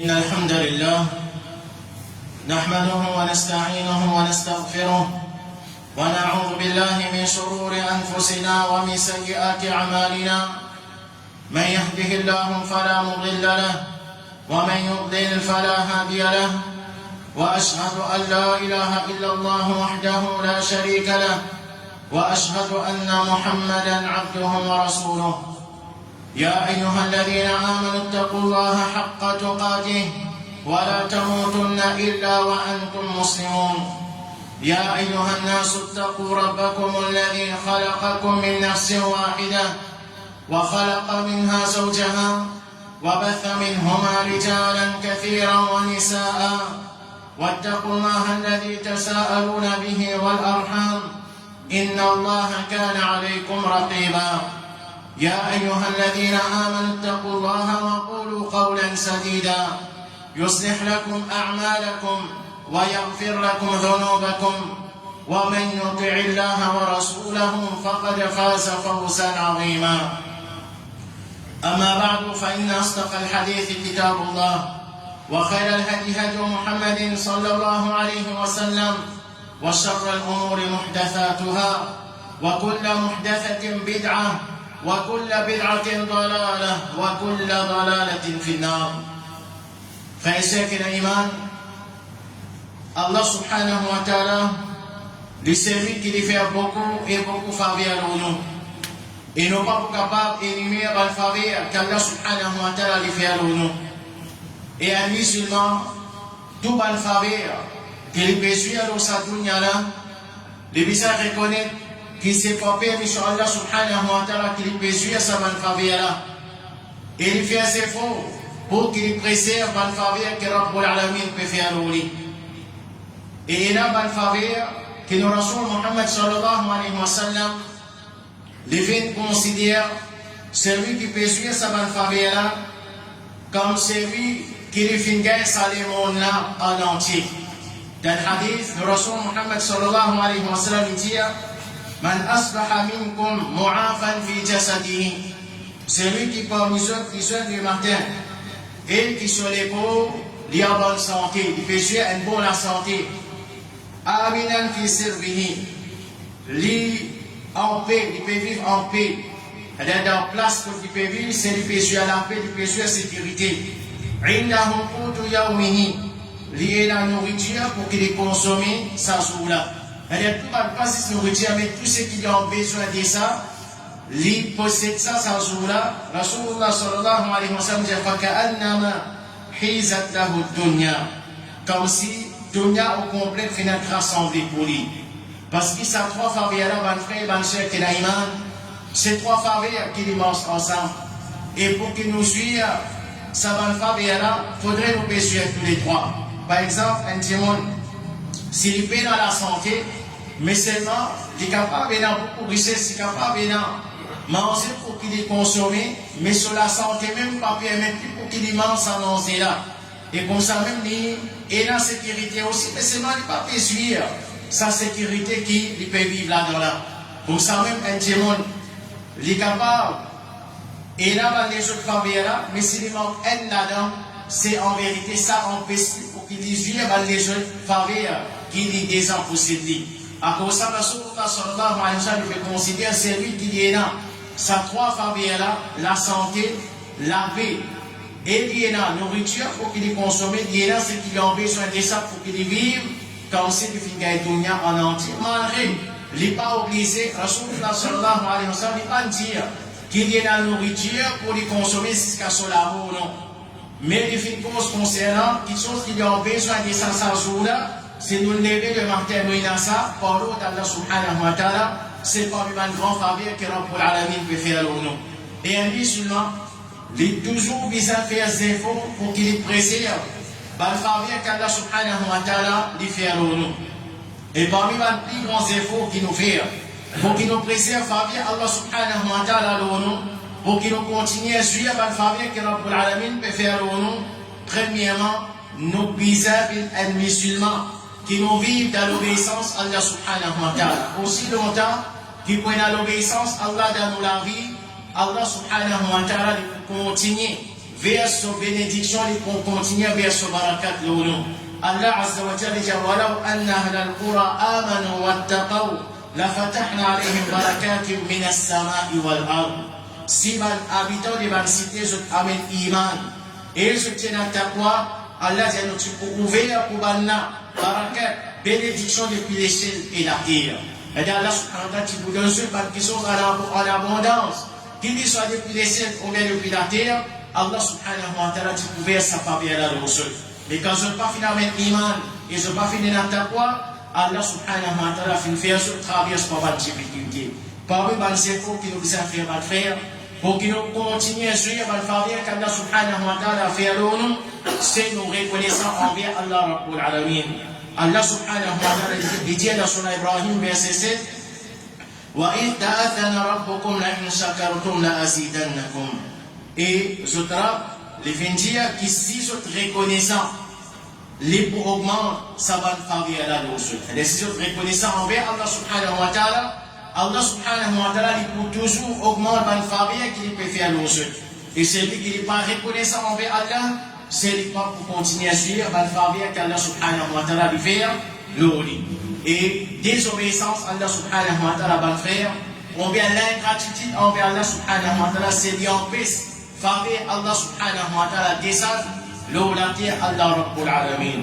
إن الحمد لله نحمده ونستعينه ونستغفره ونعوذ بالله من شرور أنفسنا ومن سيئات أعمالنا. من يهده الله فلا مضل له ومن يضلل فلا هادي له، وأشهد أن لا إله إلا الله وحده لا شريك له، وأشهد أن محمدا عبده ورسوله. يا أيها الذين آمنوا اتقوا الله حق تقاته ولا تموتن إلا وأنتم مسلمون. يا أيها الناس اتقوا ربكم الذي خلقكم من نفس واحدة وخلق منها زوجها وبث منهما رجالا كثيرا ونساء، واتقوا الله الذي تساءلون به والأرحام إن الله كان عليكم رقيبا. يا أيها الذين آمنوا اتقوا الله وقولوا قولا سديدا يصلح لكم أعمالكم ويغفر لكم ذنوبكم، ومن يطع الله ورسوله فقد فاز فوزا عظيما. أما بعد، فإن أصدق الحديث كتاب الله، وخير الهدي هدي محمد صلى الله عليه وسلم، وشر الأمور محدثاتها، وكل محدثة بدعة، وكل بدعة ضلالة، وكل ضلالة في النار. فإساك الإيمان Allah subhanahu wa ta'ala lui servit qu'il fait beaucoup et beaucoup faveur à nous. Et nous pas capables d'éliminer le faveur qu'Allah subhanahu wa ta'ala lui fait à nous. Et un musulman, tout le faveur qu'il peut suivre dans sa dunya là, le bizarre reconnaît qu'il s'est pas permis sur Allah subhanahu wa ta'ala qu'il peut suivre sa faveur là. Et il fait ses efforts pour qu'il préserve la faveur que Rabbul Alamin peut faire à nous. Et il a une faveur que le Rasoul Muhammad sallallahu alayhi wa sallam les considère celui qui peut suivre sa faveur là comme celui qui les fait gagner sa monde là en entier. Dans le hadith, le Rasoul Muhammad sallallahu alayhi wa sallam dit Man asbaha minkum mu'afan fi jasadihi, celui qui parmi eux qui soigne le matin et qui sur les pauvres, il a bonne santé, il peut suivre une bonne santé. Aminan fi sirbihi, lui en paix, il peut vivre en paix. C'est-à-dire dans la place où il peut vivre, c'est il peut suivre la paix, il peut suivre la sécurité. Indahu qutu yawmihi, lui est la nourriture pour qu'il ait consommé sa jour-là. C'est-à-dire tout va pas cette nourriture, mais tout ce qu'il a besoin de ça, lui possède ça sa jour-là. Rasulullah sallallahu alayhi wa sallam dit فَكَأَنَّمَا حِيزَتْ لَهُ الدُّنْيَا, comme si dunya au complet finit rassemblé pour lui. Parce que ça trois faveurs là, mon frère et ma soeur qui est iman, ces trois faveurs qui dimanche ensemble. Et pour qu'ils nous suivent, ça bonne faveur là, faudrait nous suivre tous les trois. Par exemple, un témoin, s'il est dans la santé, mais seulement, il est capable d'avoir beaucoup de richesse, il est capable d'avoir manger pour qu'il ait consommé, mais sur la santé même, pas permettre pour qu'il ait mange sa manger là. Et comme ça même, il a la sécurité aussi, mais seulement il ne peut pas suivre sa sécurité qu'il peut vivre là-dedans là. Comme ça même, un témoin, il est capable, il a les autres faveurs là, mais s'il manque un là-dedans, c'est en vérité ça empêche pour qu'il vive les autres faveurs qu'il est déjà possédé. À cause de ça, Rasulullah sallallahu alayhi wa sallam fait considérer celui qui est là, sa trois faveurs là, la santé, la paix. Et il y a la nourriture pour qu'il consomme, il y a ce qu'il a besoin de ça pour qu'il vive, comme c'est du finga et dunya en entier. Malgré, il n'est pas obligé, Rasulullah sallallahu alayhi wa sallam, il ne pas dire qu'il y a la nourriture pour les consommer jusqu'à son amour, non. Mais il fait une cause concernant quelque chose qu'il a besoin de ça, sa jour-là, c'est nous lever le matin, nous a ça, par l'autre, Allah subhanahu wa ta'ala, c'est parmi une grande faveur que Rabbul Alamin peut faire à nous. Et un musulman, il est toujours besoin de faire des efforts pour qu'il préserve la faveur qu'Allah subhanahu wa ta'ala lui fait à nous. Et parmi les plus grands efforts qu'il nous fait, pour qu'il nous préserve la faveur Allah subhanahu wa ta'ala à nous, pour qu'il nous continue à suivre la faveur que Rabbul Alamin peut faire à nous, premièrement, nous préserver un musulman qui nous vivent dans l'obéissance à Allah subhanahu wa ta'ala. Aussi longtemps qu'ils prennent l'obéissance à Allah dans la vie, Allah subhanahu wa ta'ala continue vers sa bénédiction et pour continuer vers sa barakat l'eau. Allah Azza wa Jalla dit walau anna ahlal qura amanu wattaqaw la fatahna alayhim barakatin minas samai wal ard. Si les habitants de la cité amènent iman et se tiennent à taqwa, Allah dit nous tu peux ouvrir pour banna barakat bénédiction depuis les cieux et la terre. Et Allah subhanahu wa ta'ala tu vous donne ceux qui sont en abondance, qu'ils soient depuis les cieux ou bien depuis la terre. Allah subhanahu wa ta'ala tu peux ouvrir sa faveur là dessus. Mais quand je n'ai pas fini avec l'iman et je n'ai pas fini dans ta quoi, Allah subhanahu wa ta'ala fait faire ce travail pour avoir des difficultés. Parmi les séjours qui nous a fait faire, pour que nous continuions à suivre le faveur qu'Allah subhanahu wa ta'ala a fait à nous, c'est nous reconnaissant envers Allah Rabbul Alamin. Allah subhanahu wa ta'ala dit dans Surah Ibrahim verset 7, وَإِذْ تَأَذَّنَ رَبُّكُمْ لَئِنْ شَكَرْتُمْ لَأَزِيدَنَّكُمْ. Et je trappe les vendires qui si sont reconnaissants, les pour augmenter sa bonne faveur là dessus. Les si sont reconnaissants envers Allah subhanahu wa ta'ala, Allah subhanahu wa ta'ala il peut toujours augmenter la bonne faveur qu'il peut faire dessus. Et celui qui n'est pas reconnaissant envers Allah, c'est lui pas pour continuer à suivre la bonne faveur qu'Allah subhanahu wa ta'ala lui fait l'oli. Et désobéissance Allah subhanahu wa ta'ala bonne frère, envers l'ingratitude envers Allah subhanahu wa ta'ala, c'est lui empêche faveur Allah subhanahu wa ta'ala descend l'eau la terre Allah Rabbul Alamin.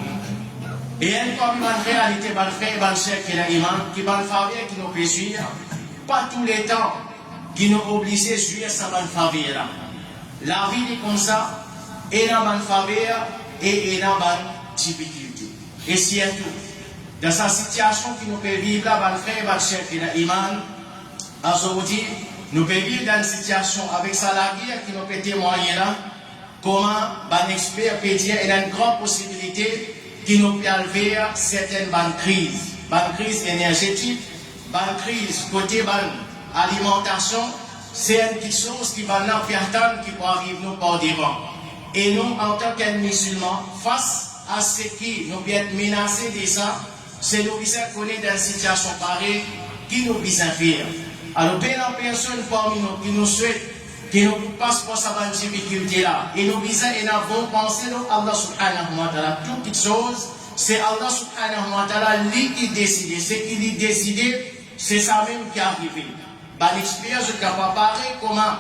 Et elle comme une réalité bonne frère bonne sœur qui est l'imam qui bonne faveur qui nous peut suivre pas tous les temps qui nous oblige à suivre sa bonne faveur là. La vie est comme ça et dans bonne faveur et dans bonne difficulté. Et surtout dans sa situation qui nous peut vivre là bonne frère bonne sœur qui est l'imam aujourd'hui nous pouvons vivre dans une situation avec ça la guerre qui nous peut témoigner là, comment un expert peut dire qu'il y a une grande possibilité qui nous peut faire certaines crises énergétiques, crises côté alimentation, c'est une petite chose qui va nous faire attendre qui peut arriver nous par devant. Et nous, en tant que musulmans, face à ce qui nous peut être menacé de ça, c'est nous qui sommes connus dans une situation pareille qui nous peut faire. Alors, bien la personne parmi nous qui nous souhaite, qui nous passe par sa bonne difficulté là, et nous visons et nous avons pensé à Allah subhanahu wa ta'ala, toutes les choses, c'est Allah subhanahu wa ta'ala lui qui décide. Ce qui lui décide, c'est ça même qui est arrivé. L'expérience est capable de parler comment,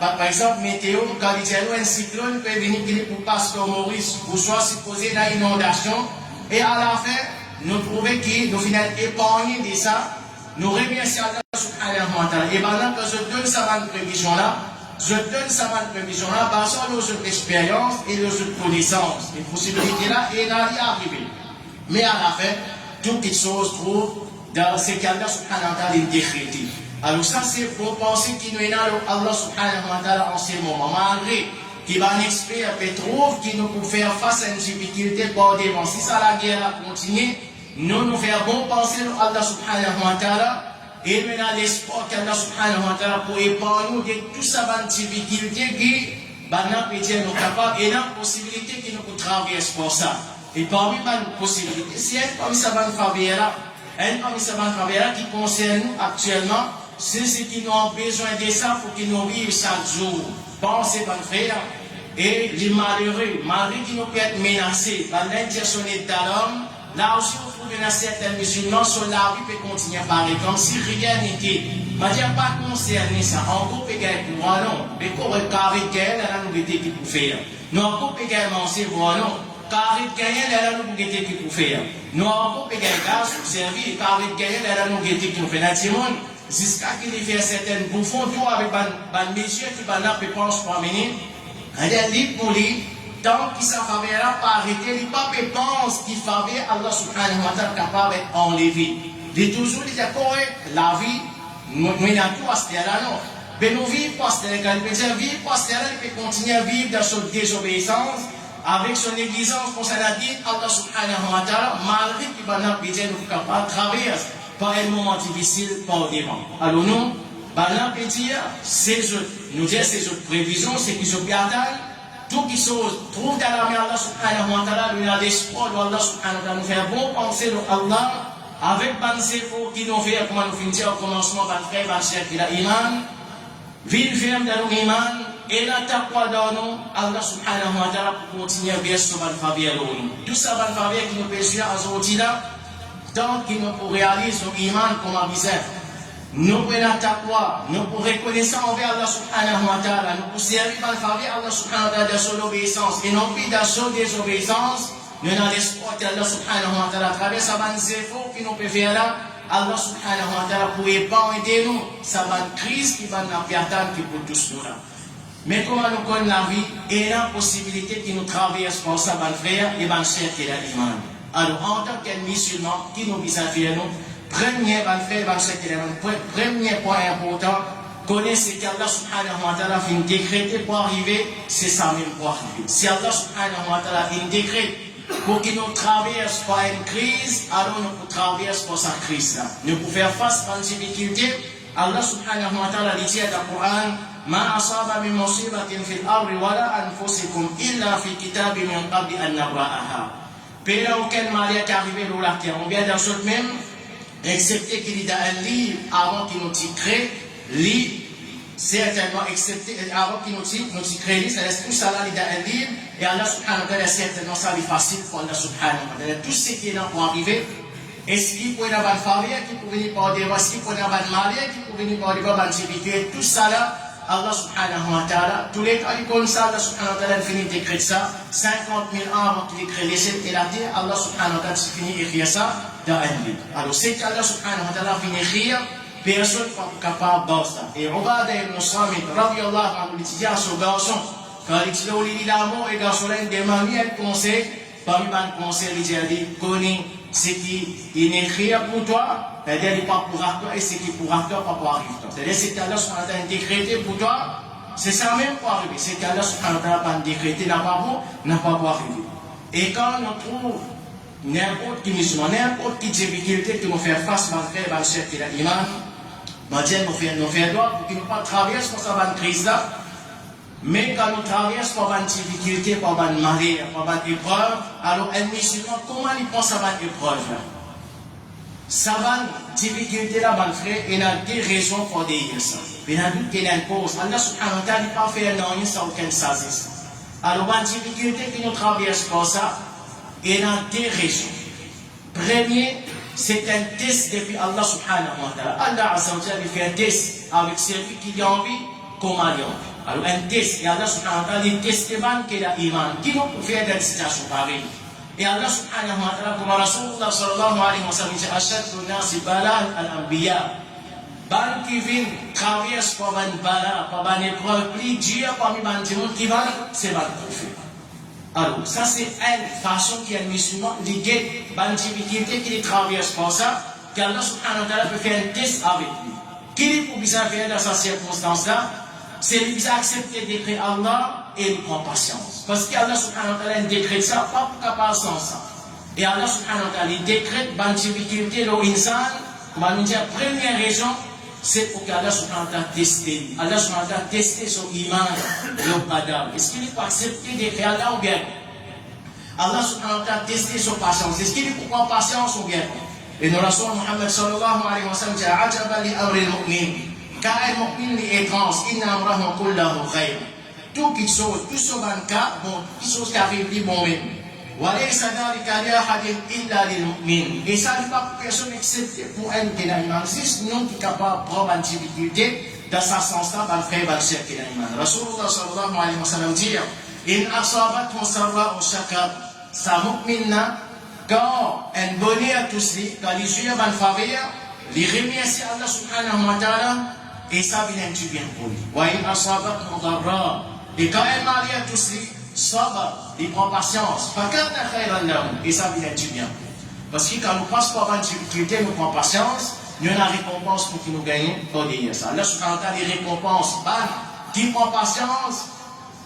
par exemple, météo, quand il y a un cyclone peut venir pour Pasteur Maurice, pour soit supposé dans l'inondation, et à la fin, nous trouvons que nous finissons épargnés de ça. Nous remercions Allah subhanahu wa ta'ala. Et maintenant que je donne sa bonne prévision là, basant sur nos expériences et nos connaissances. Les possibilités là, et n'a rien arrivé. Mais à la fin, toutes les choses trouvent dans ce qu'Allah subhanahu wa ta'ala a décrété. Alors ça c'est pour penser qu'il nous est là, Allah subhanahu wa ta'ala en ce moment. Malgré qu'il va un expert peut trouver qu'il nous peut faire face à une difficulté par devant. Si ça la guerre a continué, nous faire bon penser à Allah subhanahu wa ta'ala et maintenant l'espoir qu'Allah subhanahu wa ta'ala pour épargner nous de tout ça bonne difficulté qui nous peut dire nous capables et la possibilité qui nous peut traverser pour ça. Et parmi les possibilités, c'est parmi ça bonne faveur qui concerne nous actuellement, c'est ce qui nous ont besoin de ça pour qu'ils nous vivent chaque jour. Pensez bonne frère et les malheureux qui nous peuvent être menacés par l'intention de l'homme. Là aussi, on trouve dans certains musulmans, sur la vie peut continuer à parler comme si rien n'était. Je ne dis pas concerné ça. En gros, peut gagner pour moi, non. Mais pour le carré de gain, là, nous étions qui pour faire. Non, en gros, peut gagner manger pour moi, non. Carré de gain, là, nous étions qui pour faire. Non, en gros, peut gagner gaz pour servir. Carré de gain, là, nous étions qui pour faire. Dans le monde, jusqu'à qu'il fait certaines bouffons, tout avec des messieurs qui peut penser pour amener. Il y a un livre pour lui. Tant qu'il s'en faveur pas arrêter, il pas pense qu'il faveur Allah subhanahu wa ta'ala capable d'être enlevé. Il est toujours dit correct, la vie, nous n'avons tout à ce là non. Mais nous vivons pas ce là, il peut dire vivre pas ce là, il peut continuer à vivre dans son désobéissance, avec son négligence pour ça la dit Allah subhanahu wa ta'ala, malgré qu'il va nous dire nous capables de traverser par un moment difficile par devant. Alors nous, peut dire, nous dire ces autres prévisions, c'est qu'ils se perdent. Tout qui se trouve dans la main Allah subhanahu wa ta'ala, nous avons l'espoir de Allah subhanahu wa ta'ala, nous faire bon penser de Allah, avec ban zéro qui nous fait, comme nous finissons au commencement, ban frère, ban cher qui a iman, ville ferme dans l'iman, et la taqwa dans nous, Allah subhanahu wa ta'ala pour continuer à bien se faire tout ça va faire qui nous péchons à aujourd'hui là, tant qu'il nous pour réaliser son iman comme un visage. Nous pour la taqwa, nous pour reconnaître envers Allah subhanahu wa ta'ala, nous pour servir par le faveur Allah subhanahu wa ta'ala de son obéissance et non plus de son désobéissance. Nous avons l'espoir d'Allah subhanahu wa ta'ala à travers sa bonne efforts qui nous peut faire là. Allah subhanahu wa ta'ala pour aider nous, sa bonne crise qui va nous faire qui pour tous nous là. Mais comment nous connaissons la vie et la possibilité qui nous traverse pour sa bonne frère et bonne sœur qui est l'imam. Alors en tant que musulman qui nous vise à faire nous, premier bonne frère et bonne sœur qui est l'imam, premier point important, connaissez qu'Allah subhanahu wa ta'ala fait une décréter pour arriver, c'est ça même pour arriver. Si Allah subhanahu wa ta'ala fait une décrète pour qu'il nous traverse par une crise, alors nous pouvons traverser pour cette crise-là. Nous pouvons faire face à une difficulté. Allah subhanahu wa ta'ala dit dans le Coran, ما أصاب من مصيبة في الأرض ولا أنفسكم إلا في كتاب من قبل أن نبرأها. Pela aucun mal est arrivé dans la terre. On vient d'un seul même, excepté qu'il y a un livre avant qu'il nous crée, livre, certainement, excepté avant qu'il nous crée, ça laisse tout ça là, il y a un livre, et Allah subhanahu wa ta'ala, certainement, ça est facile pour Allah subhanahu wa ta'ala. Tout ce qui est là pour arriver, est-ce qu'il peut y avoir une famille qui peut venir par des voies, est-ce qu'il peut y avoir une maladie qui peut venir par des voies, tout ça là, Allah subhanahu wa ta'ala, tous les cas comme ça, Allah subhanahu wa ta'ala finit d'écrire ça, 50 000 ans avant qu'il crée les cieux et la terre, Allah subhanahu wa ta'ala finit d'écrire ça dans un livre. Alors c'est qu'Allah subhanahu wa ta'ala finit d'écrire, personne n'est capable de ça. Et Ubadah ibn Samit, radiyallahu anhu, il dit à ce garçon, quand il dit au lit l'amour, et garçon là, il demande un conseil, parmi les conseils, il dit, connais ce qui est écrit pour toi, c'est-à-dire il n'est pas pour toi, et ce qui est pour toi, pas pour arriver. C'est-à-dire c'est qu'Allah subhanahu wa ta'ala décrété pour toi, c'est ça même pour arriver. C'est qu'Allah subhanahu wa ta'ala pas décrété, n'a pas pour arriver. Et quand on trouve n'importe qui musulman, n'importe qui difficulté qui nous fait face, malgré le chef qui est l'imam, Dieu nous fait droit pour qu'il ne pas traverse pour sa crise là. Mais quand nous traversons par une difficulté, par une malheur, par une épreuve, alors un musulman, comment il prend sa épreuve là? Sa difficulté là, mon frère, il y a des raisons pour dire ça. Il y a qu'il y a une cause. Allah subhanahu wa ta'ala n'a pas fait un an sans aucune sagesse. Alors, une difficulté qui nous traverse pour ça, il y a des raisons. Premier, c'est un test depuis Allah subhanahu wa ta'ala. Allah azza wa jalla fait un test avec celui qui a envie, comme il a envie. Alors un test, et Allah subhanahu wa ta'ala dit testament qu'il a iman, qui nous peut faire dans une situation pareille. Et Allah subhanahu wa ta'ala, comme Rasulullah sallallahu alayhi wa sallam, dit Ashaddu nasi balan al-anbiya. Ban qui vient traverse par une bala, par une épreuve, plus dure parmi les gens qui vont, c'est ban prophète. Alors, ça c'est une façon qui est musulman, lié à une difficulté qui traverse par ça, qu'Allah subhanahu wa ta'ala peut faire un test avec lui. Qui peut bien faire dans cette circonstance-là? C'est lui qui a accepté d'écrire Allah et il prend patience. Parce qu'Allah subhanahu wa ta'ala décrète ça, pas pour qu'à pas sans ça. Et Allah subhanahu wa ta'ala décrète une difficulté dans l'insan, comme on dit, la première raison, c'est pour qu'Allah subhanahu wa ta'ala teste. Allah subhanahu wa ta'ala teste son iman, le Adam. Est-ce qu'il peut accepter d'écrire Allah ou bien? Allah subhanahu wa ta'ala teste son patience. Est-ce qu'il peut prendre patience ou bien? Et nous, Rasul Muhammad sallallahu alayhi wa sallam, dit, Ajaban li amri al-mu'min. Car un mu'min est étrange, inna amrahu kullahu khayr. Tout qui chose, tout ce cas, bon, toute chose qui arrive, dit bon même. Walaysa dhalika li ahadin illa lil mu'min. Et ça n'est pas pour personne excepté pour un qui n'a iman. C'est nous qui est capable de prendre une difficulté dans sa sens-là, dans le frère, dans le chef qui n'a iman. Rasulullah sallallahu alayhi wa sallam dit, in asabathu sarra'u shakar. Sa mu'minna, quand un bonheur tout ceci, quand les yeux vont faveur, les remercier Allah subhanahu wa ta'ala, et ça vient du bien pour lui. Et quand elle marie à tous les sabbat, il prend patience. Et ça vient du bien. Parce que quand nous passons par une difficulté, nous prenons patience, nous avons la récompense pour qu'il nous gagne pour dire ça. Là, je entends les récompenses, qui prend patience,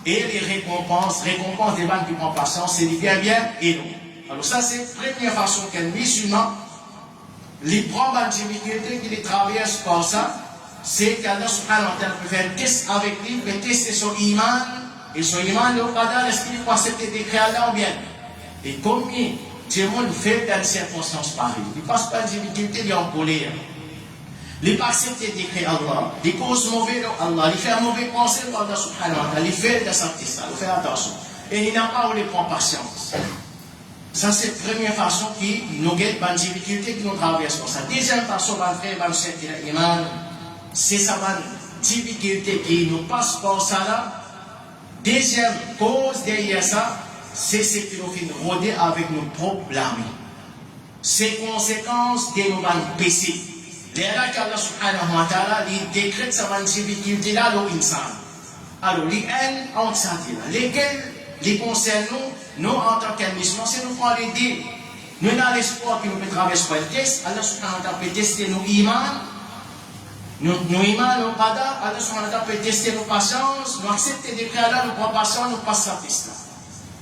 et les récompenses des banques qui prend patience, c'est du bien et non. Alors ça, c'est la première façon qu'un musulman, il prend une difficulté, qu'il traverse par ça, c'est qu'Allah subhanahu wa ta'ala peut faire un test avec lui, peut tester son iman, et son iman, le qadar, est-ce qu'il peut accepter d'écrire Allah ou bien? Et combien de monde fait dans des circonstances pareilles? Il ne passe pas de difficulté, il est en colère. Il pas accepter d'écrire Allah, les causes mauvaises de Allah, il fait un mauvais pensée pour Allah subhanahu wa ta'ala, il fait de ça, il fait attention. Et il n'a pas où les prendre patience. Ça, c'est la première façon qui nous guette dans les difficultés qui nous traversent comme ça. Deuxième façon, c'est ça, difficulté qui nous passe par ça là. Deuxième cause derrière ça, c'est ce qui nous fait rôder avec nos propres larmes. C'est conséquences de nos péchés. Les là qu'Allah subhanahu wa ta'ala, il décrète sa difficulté là, l'insan. Alors, les haines ont ça lesquelles les concernent nous en tant que musulmans, c'est nous pour l'aider. Nous avons l'espoir que nous pouvons traverser le test. Allah subhanahu wa ta'ala peut tester nos imans. Nos imans, nos padas. Allah subhanahu wa ta'ala peut tester nos patience. Nous accepter des préalables, nous prendre patience, nous passer la test.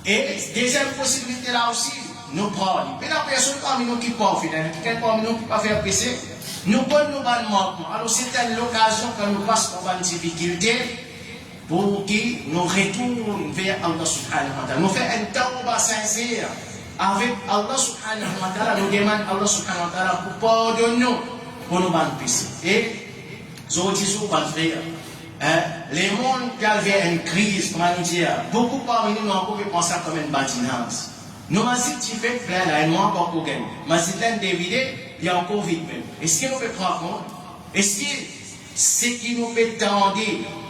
Et deuxième possibilité là aussi, nous prenons. Mais la personne parmi nous qui ne peut pas faire, quelqu'un parmi nous qui ne peut pas faire péché, nous prenons nos bonnes manquements. Alors c'est l'occasion quand nous passons par une difficulté, pour qui nous retournons vers Allah subhanahu wa ta'ala. Nous faisons un tawbah sincère avec Allah subhanahu wa ta'ala. Nous demandons à Allah subhanahu wa ta'ala pour pardonner pour nos bonnes péchés. Et, je vous dis souvent, frère, les mondes qui avaient une crise, comment nous dire, beaucoup parmi nous ont pensé comme une bâtiment. Nous avons dit que fait plein là, et nous encore pour gagner. Mais si l'un dévidé, il y a encore vite même. Est-ce qu'il nous fait prendre compte? Est-ce que ce qui nous fait tendre,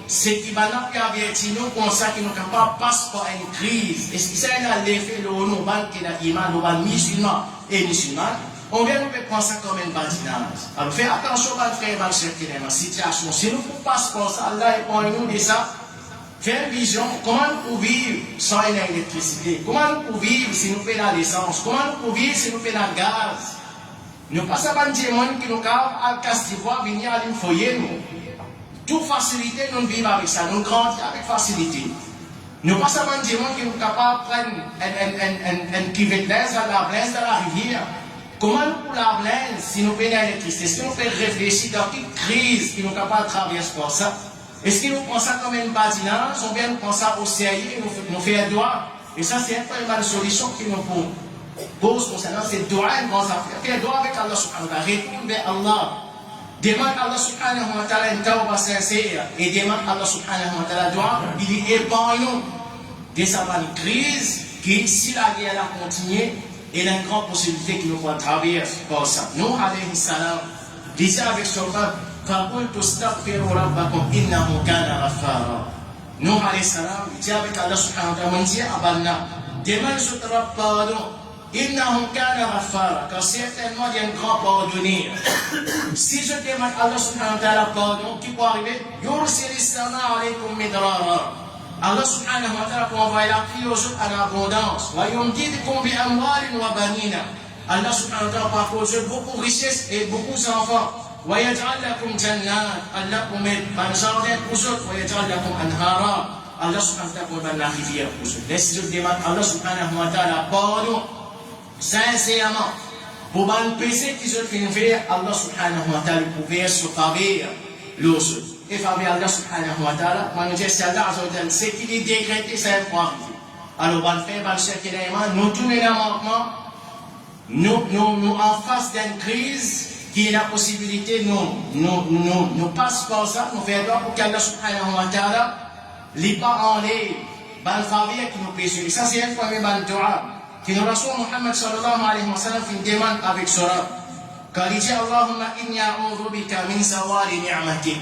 c'est qui va nous avertir nous comme ça, qui nous capable de passer par une crise? Est-ce que ça a l'effet de nous, qui est l'imam, nous, musulmans et musulmans? On vient nous prendre ça comme une badinage. Alors, faites attention, frère, qui est dans la situation. Si nous ne passons pas ça, Allah est pour nous de ça. Faire une vision, comment nous pouvons vivre sans électricité? Comment nous pouvons vivre si nous payons l'essence? Comment nous pouvons vivre si nous payons le gaz? Nous ne passons pas des gens qui nous capent à Castivoire venir à une foyer. Toute facilité, nous vivons avec ça. Nous grandissons avec facilité. Nous ne passons pas des gens qui nous capables de prendre un cuvette à la blaise dans la rivière. Comment nous pouvons la blaise si nous payons l'électricité? Est-ce que nous faisons réfléchir dans toute crise qui nous capable de traverser pour ça? Est-ce que nous prenons ça comme une badinage, ou bien nous prenons ça au sérieux et nous faisons un doigt? Et ça, c'est une solution qui nous pose concernant cette doigt, une grande affaire. Faire un doigt avec Allah subhanahu wa ta'ala, retourne vers Allah. Demande à Allah subhanahu wa ta'ala une tawbah sincère, et demande à Allah subhanahu wa ta'ala doigt, il épargne nous de sa crise qui, si la guerre a continué, il y a une grande possibilité qu'il nous faut traverser par ça. Nous, alayhi salam, disait avec son peuple, فَقُلْتُ اسْتَغْفِرُوا رَبَّكُمْ إِنَّهُ كَانَ غَفَّارًا. Nous, alayhi salam, dit avec Allah subhanahu wa ta'ala, on dit à Banna, demande sur ton pardon, إِنَّهُ كَانَ غَفَّارًا, car certainement il y a un grand pardonneur. Si je demande à Allah subhanahu wa ta'ala pardon, qui peut arriver? يُرْسِلِ السَّمَاءَ عَلَيْكُمْ مِدْرَارًا. Allah subhanahu wa ta'ala pour envoyer la pluie aux autres en abondance. وَيُمْدِدْكُمْ بِأَمْوَالٍ وَبَنِينَ. Allah subhanahu wa ta'ala pour apporter beaucoup de richesses et beaucoup d'enfants. وَيَجْعَلْ لَكُمْ جَنَّاتٍ. Allah pour mettre un jardin pour vous autres. وَيَجْعَلْ لَكُمْ أَنْهَارًا. Allah subhanahu wa ta'ala pour mettre la rivière pour vous autres. Laissez je demande Allah subhanahu wa ta'ala pardon sincèrement pour ban péché qui se fait faire. Allah subhanahu wa ta'ala pouvait se faire l'autre. Et faveur Allah subhanahu wa ta'ala, nous disons c'est Allah azza ce qu'il est décrété, c'est pour arriver. Alors, on fait, on cherche nous tournons le manquement, nous en face d'une crise qui est la possibilité, nous passons par ça, nous faisons pour qu'Allah subhanahu wa ta'ala, les pas en les, ban faveur qui nous péchent. Et ça, c'est un premier ban dua, qui nous reçoit Muhammad sallallahu alayhi wa sallam, qui demande avec Surah. Car il dit, Allahumma inni a'udhu bika min sawari ni'matik.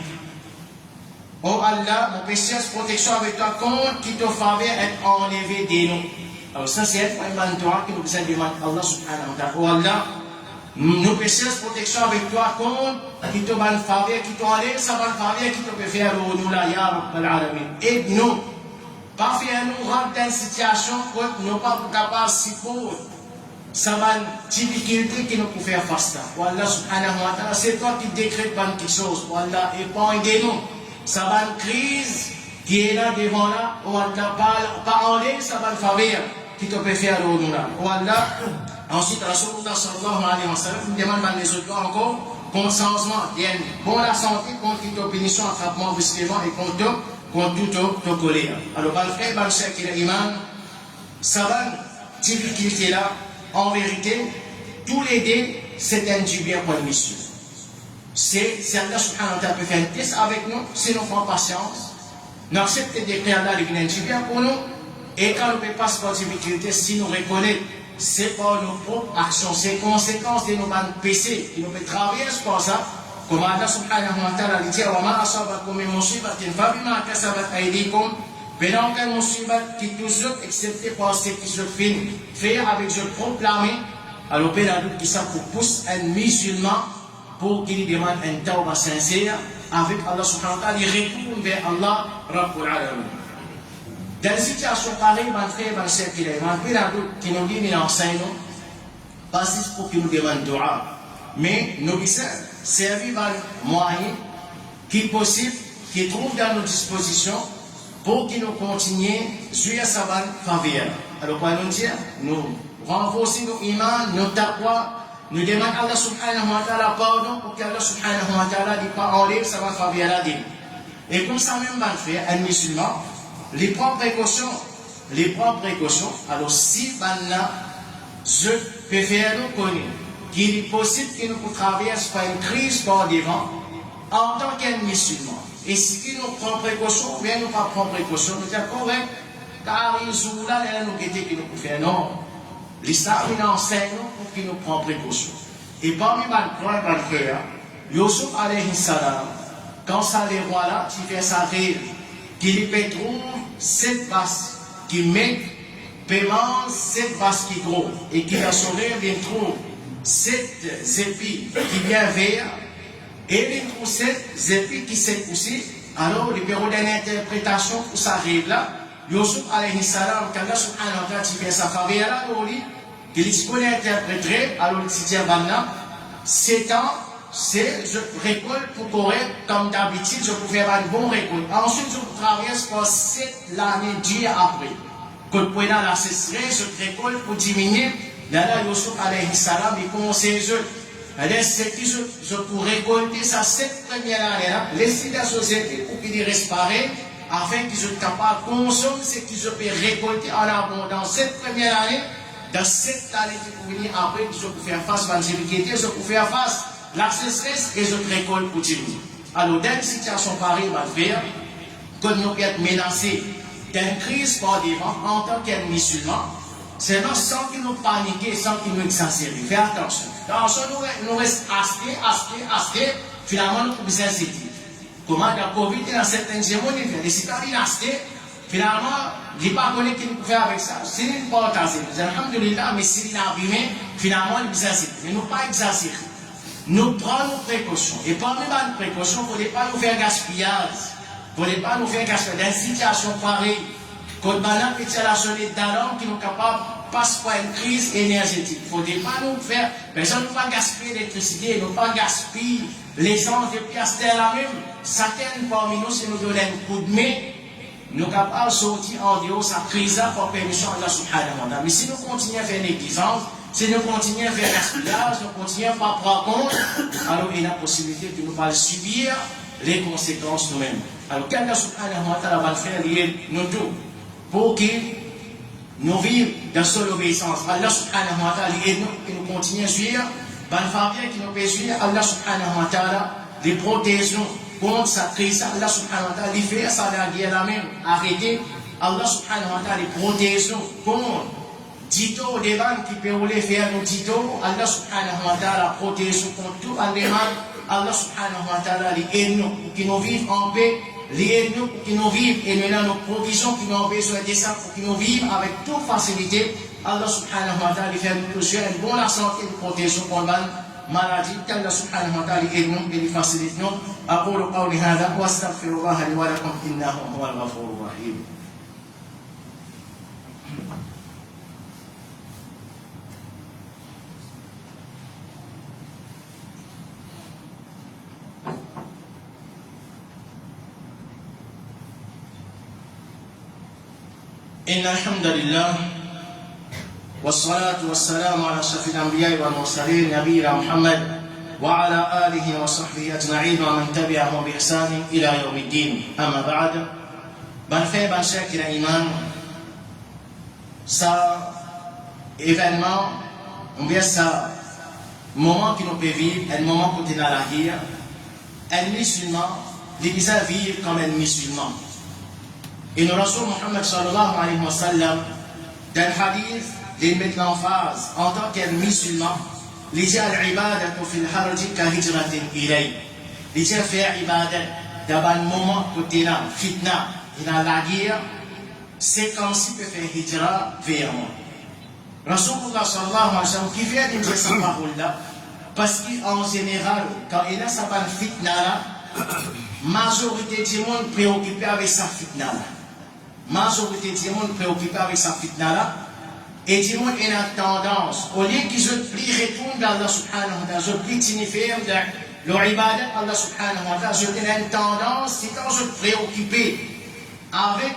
Oh Allah, mon précieuse protection avec toi, contre qui te faveur être enlevé de nous. Alors ça c'est un mandat qui nous demande Allah subhanahu wa ta'ala. Oh Allah, nos précieuses protection avec toi, contre qui te faveur, qui t'enlève, ça va faveur qui te peut faire au nous là, ya Rabbal Alamin. Aide-nous, pas faire nous rentrer dans une situation où nous ne pas capables de supporter. Ça va une difficulté qui nous peut faire face à. Oh Allah subhanahu wa ta'ala, c'est toi qui décrètes quelque chose. Oh Allah, épargne-nous. Ça va une crise qui est là devant là, ou Allah pas en l'air, ça va une faveur qui te peut faire au nous là. Ou Allah, ensuite, Rasulullah sallallahu alayhi wa sallam, nous demande les autres encore, contre changement, bon la santé, contre toute opinion, attrapement brusquement et contre toute colère. Alors, le frère, le chef qui est l'imam, ça va une difficulté là, en vérité, tous les deux, c'est un du bien pour le monsieur. c'est Allah subhanahu wa ta'ala peut faire un test avec nous, si nous faisons patience, nous acceptons des prières qui viennent bien pour nous, et quand nous ne pouvons pas se faire difficulté, si nous reconnaissons, c'est pas nos propres actions, c'est conséquences de nos péchés, qui nous fait travailler pour ça, comme Allah subhanahu wa ta'ala dit, وَمَا أَصَابَكُم مِّن مُّصِيبَةٍ فَبِمَا كَسَبَتْ أَيْدِيكُم venant aucune musibat qui tous autres, excepté par ce qui se fait avec je proclamer, alors ben adout qui ça pour pousse un musulman pour qu'il demande un tawbah sincère avec Allah subhanahu wa ta'ala, il retourne vers Allah Rabbul Alamin. Dans une situation pareille, mon frère, mon cher qui est, mon ben adout qui nous dit, mais enseigne nous, pas juste pour qu'il nous demande dua, mais nous disons, servir un moyen qui est possible, qui trouve dans nos dispositions, pour qu'il nous continue sur sa bonne faveur. Alors, quoi nous dire? Nous renforcer nos imams, nos taqwa, nous demandons à Allah subhanahu wa ta'ala pardon pour qu'Allah subhanahu wa ta'ala ne pas enlever sa bonne faveur à Dieu. Et comme ça même, faire un musulman, les propres précautions, alors si maintenant, je peux faire nous connaître qu'il est possible que nous traversions par une crise par devant en tant qu'un musulman. Et si nous prenons précaution, ou bien nous ne pas prendre précaution, nous disons correct, car ils sont là, nous guetter que nous pouvons faire. Non, l'islam nous enseigne pour qu'il nous prenne précaution. Et parmi les frères, Yusuf alayhi salam, quand ça les rois là, qui fait sa rêve, qu'il peut trouver cette base qui met paiement, cette base qui gros, et qui a son rêve, il trouve cette épée qui vient vers. Et il trouve cette épée qui s'est poussée, alors le bureau d'interprétation pour sa rêve là, Yusuf alayhi salam, quand Allah subhanahu wa ta'ala fait sa faveur là, qu'il se connaît interpréter, alors il se dit maintenant, 7 ans, c'est je récolte pour correct, comme d'habitude, je peux faire une bonne récolte. Ensuite, je traverse pour 7 l'année Dieu après. Quand vous prenez la sécheresse, je récolte pour diminuer. Là, Yusuf alayhi salam, il commence les œufs. C'est que je peux récolter ça cette première année-là, laisser la société pour qu'il reste pareil, afin que je sois capable de consommer ce que je peux récolter en abondance cette première année. Dans cette année qui peut venir après, je peux faire face à la difficulté, je peux faire face à la sécheresse et je récolte pour diminuer. Alors, dans une situation pareille, ma frère, quand nous pouvons être menacés d'une crise par devant en tant qu'un musulman, c'est non sans qu'il nous paniquer, sans qu'il nous exagérer. Fais attention. Attention, nous restons acheter, finalement nous pouvons inciter. Comment dans la Covid, dans certaines gémonies, les citadins acheter, finalement, je ne sais pas ce qu'il nous faire avec ça. C'est une porte à zéro. Alhamdulillah, mais si il a abîmé, finalement, nous pouvons inciter. Mais nous ne pas exagérer. Nous prenons nos précautions. Et parmi nos précautions, il ne faut pas nous faire gaspillage. Il ne faut pas nous faire gaspillage. Dans une situation pareille, quand maintenant, il y a la sonnette d'alarme qui nous capable de passer par une crise énergétique. Il ne faut pas nous faire, personne ne va gaspiller l'électricité, ne pas gaspiller l'essence de pièces terre la même. Certaines parmi nous, si nous donnons un coup de main, nous sommes capables de sortir en dehors de cette crise-là pour permission de Allah subhanahu wa ta'ala. Mais si nous continuons à faire négligence, si nous continuons à faire gaspillage, nous continuons à ne pas prendre compte, alors il y a la possibilité que nous allons subir les conséquences nous-mêmes. Alors, qu'Allah subhanahu wa ta'ala va faire nous tous pour que nous vivions dans son obéissance. Allah subhanahu wa ta'ala aide nous et nous continuons à suivre. Bonne famille qui nous peut suivre. Allah subhanahu wa ta'ala les protège nous contre sa crise. Allah subhanahu wa ta'ala les fait ça la guerre la même. Arrêtez. Allah subhanahu wa ta'ala les protège nous contre Dito des banques qui peuvent les faire nous Dito. Allah subhanahu wa ta'ala protège nous contre tout animal. Allah subhanahu wa ta'ala les aide nous pour que nous vivions en paix. Les nous pour qu'ils nous vivent et nous avons nos provisions qui nous ont besoin de ça pour qu'ils nous vivent avec toute facilité. Allah subhanahu wa ta'ala fait nous tous une bonne santé de protection contre la maladie. Allah subhanahu wa ta'ala aide nous et les facilite nous. أقول قولي هذا وأستغفر الله لي ولكم إنه هو الغفور الرحيم. إن الحمد لله والصلاة والسلام على أشرف الأنبياء والمرسلين نبينا محمد وعلى آله وصحبه أجمعين ومن تبعهم بإحسان إلى يوم الدين أما بعد بن fait بن شاكر إيمان ça événement ou bien ça moment qui nous peut vivre un moment où tu es dans la guerre un musulman, il doit vivre comme un musulman. Et le Rasul Muhammad sallallahu alayhi wa sallam, dans le hadith, il met l'emphase en tant qu'un musulman, il dit al-ibadatu fil harji ka hijratin ilay. Il dit faire ibadat dans un moment où il y a fitna, il y a la guerre, c'est comme si tu fais hijra vers moi. Rasulullah sallallahu alayhi wa sallam qui vient de dire cette parole-là, parce qu'en général, quand il y a sa fitna là, majorité du monde préoccupé avec sa fitna là. Majorité du monde préoccupé avec sa fitna là. Et du monde il a tendance, au lieu qu'ils se plient retournent à Allah subhanahu wa ta'ala, se plient signifier de leur ibadat Allah subhanahu wa ta'ala, je a une tendance, c'est quand je préoccupé avec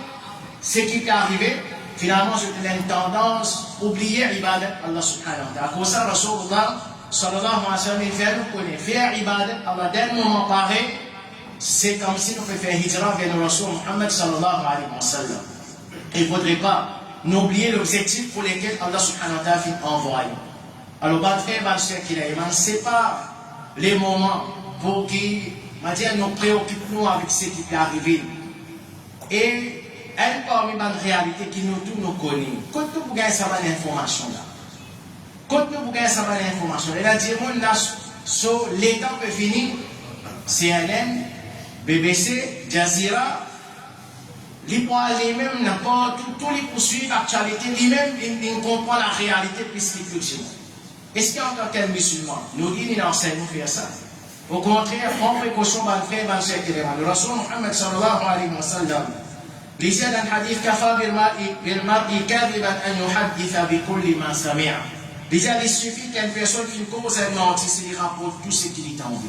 ce qui est arrivé, finalement je une tendance oublier ibadat Allah subhanahu wa ta'ala. Pour ça, Rasulullah sallallahu alayhi wa sallam, il fait nous connaître, faire ibadat Allah d'un moment pareil, c'est comme si nous faisions faire hijra vers le Rasul Muhammad sallallahu alayhi wa sallam. Il ne faudrait pas n'oublier l'objectif pour lequel Allah subhanahu wa ta'ala fait envoyer. Alors, ce n'est pas les moments pour qui nous préoccupons avec ce qui est arrivé. Et elle parmi les réalités qui nous tous nous connaissons. Quand nous gagnons cette information là, quand nous gagnons cette information, elle a dit sur l'État peut finir, CNN, BBC, Jazeera, les-mêmes n'importe tous les poursuivent l'actualité, les-mêmes ils comprennent la réalité puisqu'ils cultivent. Est-ce qu'en tant qu'un musulman, nous disons qu'il enseigne nous faire ça? Au contraire, prends précaution dans le frère, dans le secteur. Le Rasul Muhammad sallallahu alayhi wa sallam, il dit dans le hadith, Kafa bil-mar'i kadhiban an yuhadditha bi kulli ma sami'a. Il dit, il suffit qu'une personne qui cause un menti, c'est qu'il rapporte tout ce qu'il est envie.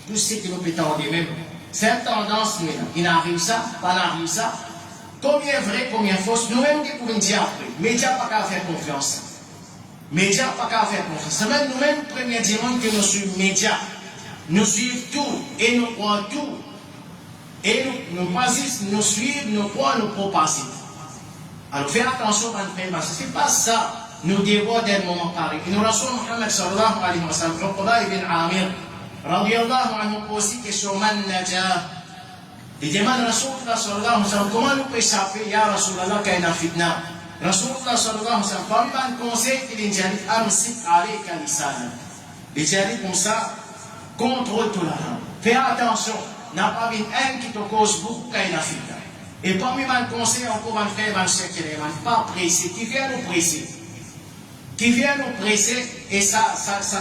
Tout ce qu'il peut tendre même. C'est une tendance, il arrive ça, pas arrive ça. Combien vrai, combien fausse, nous-mêmes qui pouvons dire après. Médias pas qu'à faire confiance. Médias pas qu'à faire confiance. C'est même nous-mêmes, premier dimanche que nous suivons médias. Nous suivons tout et nous croyons tout. Et nous suivons, nous croyons, nous propassons. Alors faites attention à nous faire, ce n'est pas ça. Nous devons d'un moment pareil. Et nous Rasul Muhammad sallallahu alayhi wa sallam, Uqba ibn Amir, radiyallahu anhu, aussi question man najah. Il demande Rasulullah sallallahu alayhi wa sallam, comment nous pouvons échapper, ya Rasulallah, qu'il y a une fitna. Rasulullah sallallahu alayhi wa sallam, parmi les conseils qu'il dit, amsik alayka lisana. Il dit comme ça, contrôle tout la langue. Fais attention, n'a pas une haine qui te cause beaucoup qu'il y a une fitna. Et parmi les conseils, encore un frère, un secret, pas pressé, qui vient nous presser. Qui vient nous presser, et sa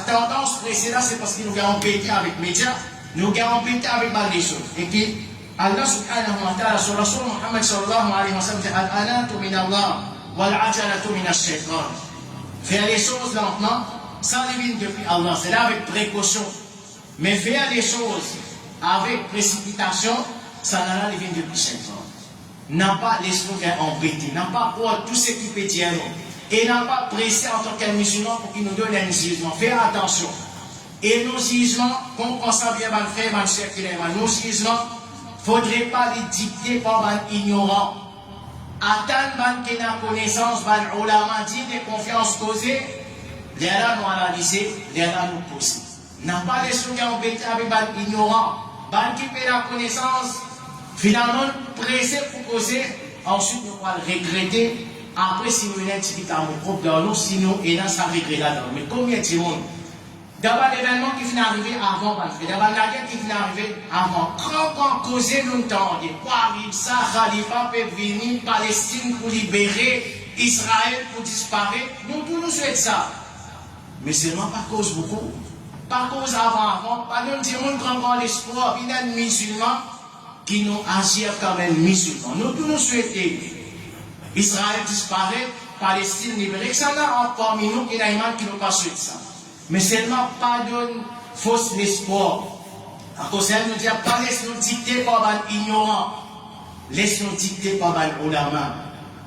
tendance pressée là, c'est parce qu'il nous a embêté avec les médias, nous a embêté avec les choses. Et puis, Allah subhanahu wa ta'ala, sur Rasul Muhammad sallallahu alayhi wa sallam, dit Al-anatu min Allah, wal-ajalatu min ash-shaytan. Faire les choses lentement, ça vient depuis Allah, c'est là avec précaution. Mais faire les choses avec précipitation, ça vient depuis shaytan. N'a pas l'esprit embêté, n'a pas quoi tout ce qui peut dire. Et n'a pas pressé en tant qu'un musulman pour qu'il nous donne un jugement. Fais attention. Et nos jugements, comprends ça bien, mon frère, mon cher, nos jugements, il ne faudrait pas les dicter par un ignorant. Attendre qu'il n'a connaissance, un ulama dit de confiance causée, les là nous analyser, les là nous pousser. N'a pas les choses qui ont embêté avec un ignorant, un qui fait la connaissance, finalement pressé pour causer, ensuite nous allons regretter. Après, si nous avons un petit propre dans nous, sinon, il y a ça regret là-dedans. Mais combien de monde? D'abord, l'événement qui vient d'arriver avant, d'abord, la guerre qui vient d'arriver avant. Quand on causait longtemps, quoi arrive ça, Khalifa peut venir, Palestine pour libérer, Israël pour disparaître. Nous, tous nous souhaitons ça. Mais seulement par cause beaucoup. Par cause avant. Pas nous disons grand l'espoir, il y a des musulmans qui nous agissent comme un musulman. Nous, tous nous souhaitons. Israël disparaît, Palestine libérée. Ça n'a parmi nous qui n'a qui nous pas souhaité ça. Mais seulement pas de fausse espoir. À cause de nous dire, pas laisse-nous dicter par un ignorant. Laisse-nous dicter par un ulama.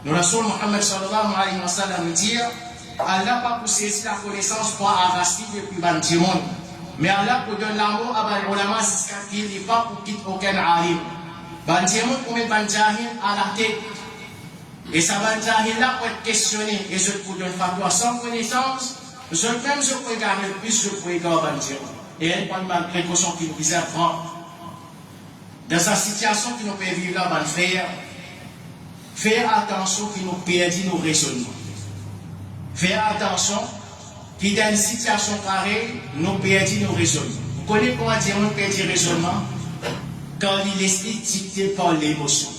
Nous Rasul Muhammad sallallahu alayhi wa sallam nous dit, Allah n'a pas poussé la connaissance pour arracher depuis le monde. Mais Allah pour donner l'amour à un ulama jusqu'à qu'il n'y ait pas pour quitter aucun alim. Bandiamon pour mettre Banjahil à la tête. Et ça va dire là pour être questionné. Et je peux donner fatwa sans connaissance. Je même je peux garder le plus, je peux garder et elle prend une précaution qui nous vise à prendre. Dans sa situation qui nous peut vivre là, faire attention qui nous perdit nos raisonnements. Faire attention qui dans une situation pareille, nous perdit nos raisonnements. Vous connaissez comment dire on perd le raisonnement? Quand l'esprit dicté par l'émotion.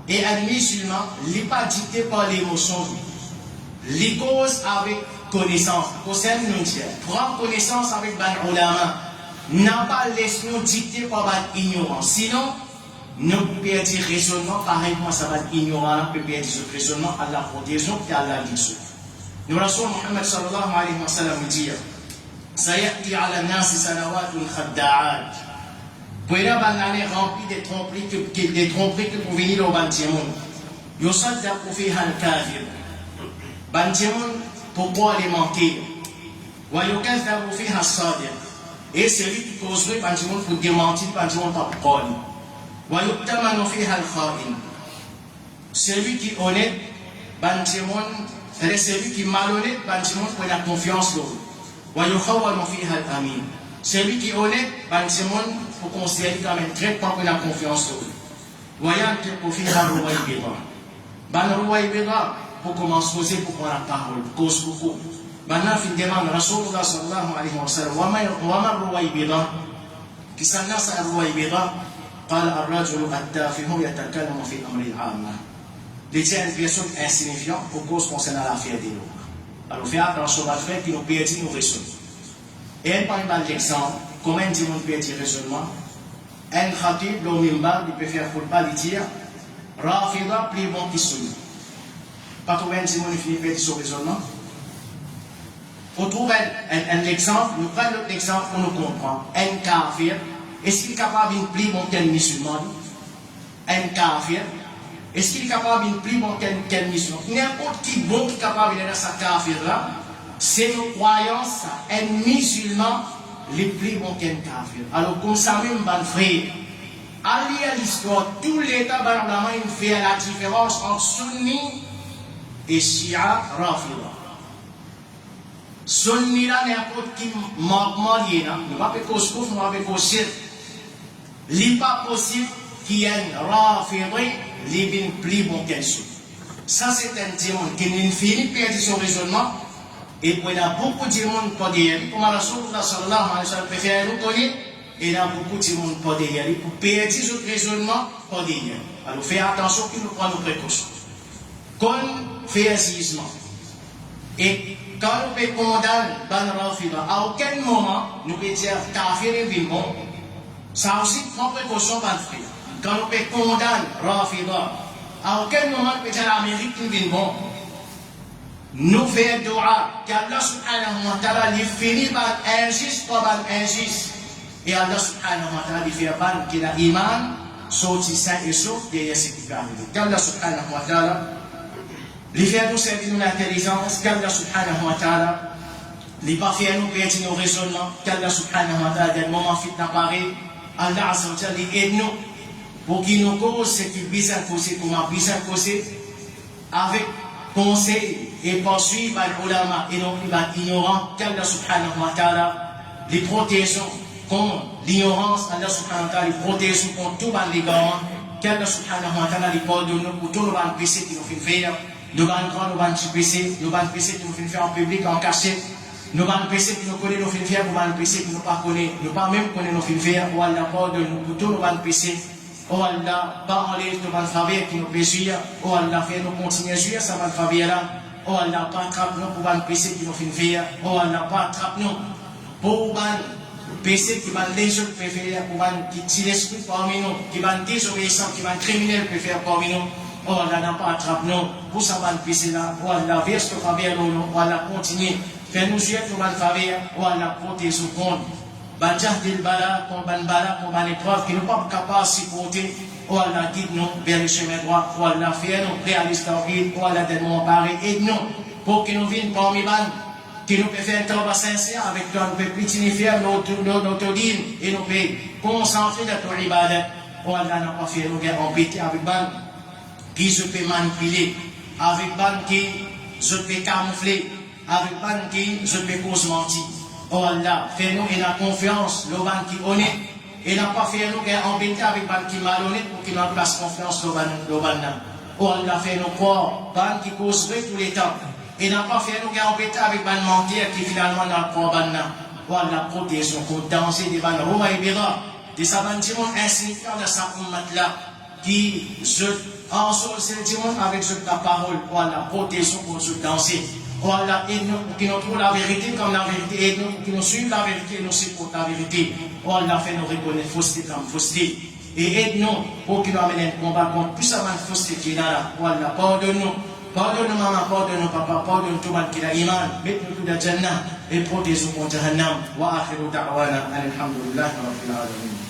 Et un musulman, il n'est pas dicté par l'émotion. Les causes avec connaissance. Conseil nous dit, prends connaissance avec ban ulama. N'a pas laissé nous dicter par ban ignorance. Sinon, nous perdons le raisonnement. Pareillement, ça va être ignorant. Nous peut perdre ce raisonnement à la protection et à la guérison. Nous Rasoul Muhammad sallallahu alayhi wa sallam dit, Sayati ala nasi sanawatun khadda'at. Pour y avoir une année remplie des tromperies que pour venir au Bantiamoun. Yosaddaku fiha al-kafir. Bantiamoun, pourquoi les manquer? Wayukazdaku fiha as-sadiq. Et celui qui causerait Bantiamoun pour démentir Bantiamoun par parole. Wayuktamanu fiha al-kha'in. Celui qui est honnête, Bantiamoun, c'est celui qui est malhonnête, Bantiamoun pour la confiance l'autre. Wayukhawanu fiha al-amin. Celui qui est honnête, Bantiamoun, pour considérer comme un trait pour la confiance. Voyant que pour faire un roi ibéra. Ban roi ibéra, pour commencer pour prendre la parole, cause beaucoup. Maintenant, finalement, Rasulullah sallallahu alayhi wa sallam, Wama roi ibéra, qui s'en a un roi ibéra, قال الرجل التافه يتكلم في أمر العامة. Les une personne insignifiante pour cause concernant l'affaire des autres. Alors, faire attention à faire qui nous perdit nos raisons. Et elle parle l'exemple. Comment dit on peut dire raisonnement? Un khatib, le mimbar, il peut faire football, il dit Rafida, plus bon qu'il soit. Pas comment dit on finit peut dire son raisonnement? On trouve un exemple, nous prenons l'autre exemple pour nous comprendre. Un kafir, est-ce qu'il est capable de plus bon qu'un musulman? Un kafir, est-ce qu'il est capable de plus bon qu'un musulman? N'importe qui bon qui est capable de faire sa kafir là, c'est nos croyances, un musulman. Les plus bons qu'un kafir. Alors, comme ça même, mon frère, allié à l'histoire, tout l'État, il fait la différence entre Sunni et Shia Rafida. Sunni, là, n'importe qui manquement lié, ne va pas cause couf, ne va pas cause shirk. Il n'est pas possible qu'il y ait un Rafida, les plus bons qu'un Sunni. Ça, c'est un démon qui ne finit pas perdre son raisonnement. Et puis, il y a beaucoup de monde pour dire, comme Rasulullah sallallahu alayhi wa sallam préfère nous connaître, et il y a beaucoup de monde pour dire, pour perdre ce raisonnement pour dire. Alors, faites attention qu'il nous prend nos précautions. Quand on fait un séisme, et quand on peut condamner Ban Rafida, à aucun moment, nous pouvons dire, kafir est bon. Ça aussi prend précaution, Ban frère. Quand on peut condamner Rafida, à aucun moment, on peut dire, l'Amérique est bon. Nous faisons dua qu'Allah subhanahu wa ta'ala lui finit par injuste pour injuste. Et Allah subhanahu wa ta'ala lui fait ban qu'il a iman, sorti sain et sauf derrière ce qui peut arriver. Qu'Allah subhanahu wa ta'ala lui fait nous servir une intelligence, qu'Allah subhanahu wa ta'ala lui pas fait nous perdre nos raisonnements, qu'Allah subhanahu wa ta'ala d'un moment fit pareil, Allah azza wa jalla lui aide nous pour qu'il nous cause ce qui vise à causer, comment vise à causer avec conseil et poursuivre par l'ulama et non plus par l'ignorant qu'Allah subhanahu wa ta'ala les protégeons contre l'ignorance, Allah subhanahu wa ta'ala les protégeons contre tout les gamins, qu'Allah subhanahu wa ta'ala les pardonne pour tout le péché qui nous fait faire, nous allons grand, nous allons petit péché, nous allons péché qui nous fait faire en public, en cachet, nous allons péché qui nous connaît, nous fait faire, nous allons péché qui nous pas connaît, nous pas même connaît, nous fait faire, ou Allah pardonne pour tout le péché. Oh Allah, pas enlève tout le faveur qui nous péché, oh Allah, fait nous continuer à jouer ça va le faveur là. Oh Allah, pas attrape-nous pour le péché qui nous fait faire. Oh Allah, pas attrape-nous pour le péché qui va les autres préférer, pour qui tire l'esprit parmi nous, qui va désobéissant, qui va criminel préférer parmi nous. Oh Allah, n'a pas attrape-nous pour ça va le péché là. Oh Allah, verse le faveur nous, oh Allah, continue. Fais-nous jouer pour le faveur, oh Allah, protège nous contre. Banjah del bala, pour ban épreuve, qui ne pas capable de supporter. Oh Allah, guide-nous vers le chemin droit. Oh Allah, fais-nous réaliser ta vie. Oh Allah, donne-nous pareil. Aide-nous pour que nous viennent parmi nous, qui nous peut faire un travail sincère avec toi, nous peut planifier notre dîme et nous peut concentrer notre ibadat. Oh Allah, n'a pas fait nous guerre en pitié avec ban qui se peut manipuler, avec ban qui se peut camoufler, avec ban qui se peut cause mentir. Oh Allah, fais-nous et la confiance, le ban qui honnête. Et n'a pas fait nous qu'un embêté avec ban qui malhonnête pour qu'il nous place confiance le ban. Oh Allah, fais-nous croire, ban qui causerait tous les temps. Et n'a pas fait nous qu'un embêté avec ban mentir qui finalement n'a pas ban. Oh Allah, protège son compte danser des ban Roma et Bira. Des savants insignifiants de sa ummat là, qui se ensorcellent avec ta parole. Oh Allah, protège son compte danser. Oh Allah, aide-nous pour qu'ils nous trouvent la vérité comme la vérité. Aide-nous pour qu'ils nous suivent la vérité et nous supportent la vérité. Oh Allah, fais-nous reconnaître fausseté comme fausseté. Et aide-nous pour qu'ils nous amènent un combat contre plus avant de fausseté qui est là. Oh Allah, pardonne-nous. Pardonne-nous maman, pardonne-nous papa, pardonne tout le monde qui a iman. Mets-nous tout dans Jannah et protège-nous contre Jahannam. Wa akhiru da'wana alhamdulillahi rabbil alamin.